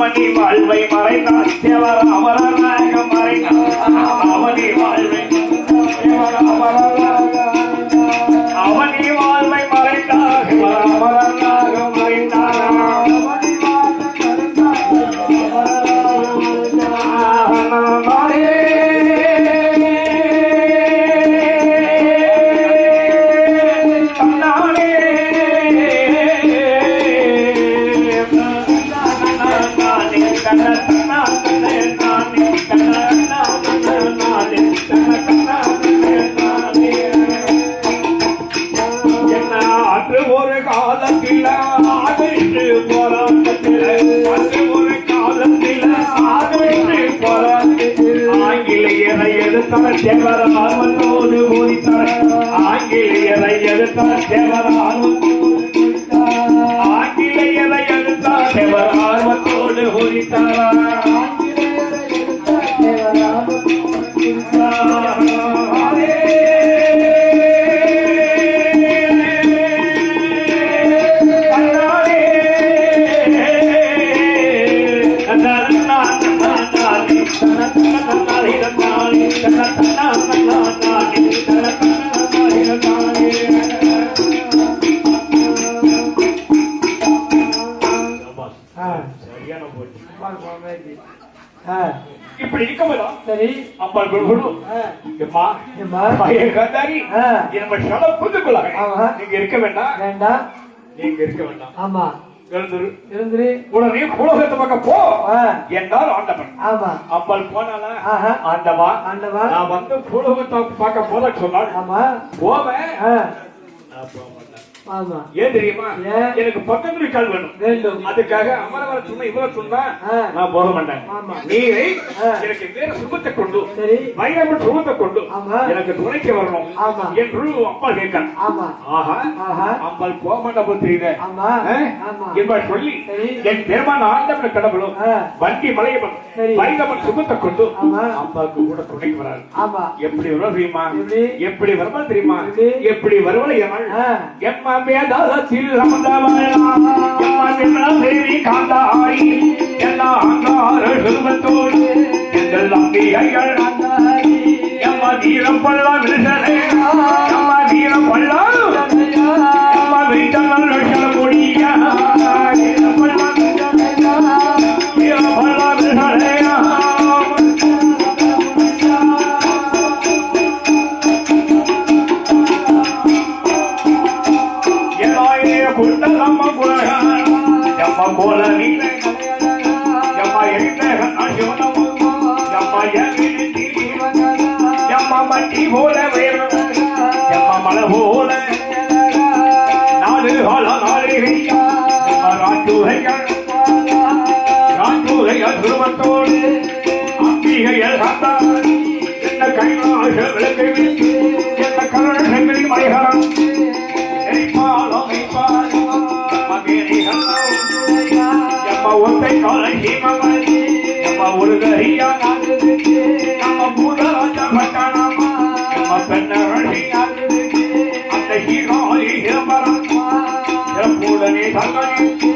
அவனி வாழ்வை மறைந்தான் தேவர் அமரனாக மறைந்தான் அவனி வாழ்வை அவனி வாழ்வை மறைந்தாக அமரனாக மறைந்தான் தேவர் ஆர்வத்தோடு போதித்தார் ஆங்கிலேயரை எதிர்த்தார் தேவர் ஆங்கிலேயரை எதிர்த்தார் தேவர் ஆர்வத்தோடு போதித்தார் இப்படி இருக்கா சரி அப்பா புரிந்து கொள்ள நீங்க இருக்க வேண்டாம் வேண்டாம் நீங்க இருக்க வேண்டாம் ஆமா எழுந்துரு உடனே பூலோகத்தை பக்கம் போ என்றால் ஆண்டவன் ஆமா அப்பல் போனால ஆண்டவா ஆண்டவா நான் வந்து பூலோகத்தை பார்க்க போத சொன்னாள் ஆமா போவேன் ஏன் தெரியுமா எனக்கு பக்கத்துல கால் வேணும் அதுக்காக அமரவர சொன்ன இவ்வளவு சொன்னா நான் போக மாட்டேன் நீரை எனக்கு வேற சுகத்தை கொண்டு வைரமன் சுகத்தை கொண்டு எனக்கு துணைக்கு வரணும் என்று அப்பா கேட்க அம்பாள் போக மாட்டா போது தெரியல என்பாள் சொல்லி என் பெருமான ஆண்டவன் கடவுளும் வண்டி மலையவன் வைரமன் சுகத்தை கொண்டு அம்பாவுக்கு கூட துணைக்கு வராது எப்படி வருவா தெரியுமா எப்படி வருவா தெரியுமா எப்படி வருவா எம்மா வேதாளத்தில் தேவி காந்தாரி எல்லா அங்கார செல்வத்தோடு எங்கள் அம்பிகைகள் எம்மா வீரம் பல்லா விழுசனே எம்மா வீரம் பல்லா எம்மா வீட்டங்கள் லட்சண முடிய வீரம் பல்லா விழுசனே குடும்பத்தோடு அம்பிகைகள் என்ன கைலாச விளக்கை வைத்து என்ன கருணை மலைகாரம் ஒத்தை காலை சீமமணி நம்ம ஒரு கரியா நம்ம பூதராஜா பட்டாணமா நம்ம பெண்ணி அந்த சீகாரி சிதம்பரம் சிறப்புடனே தங்கி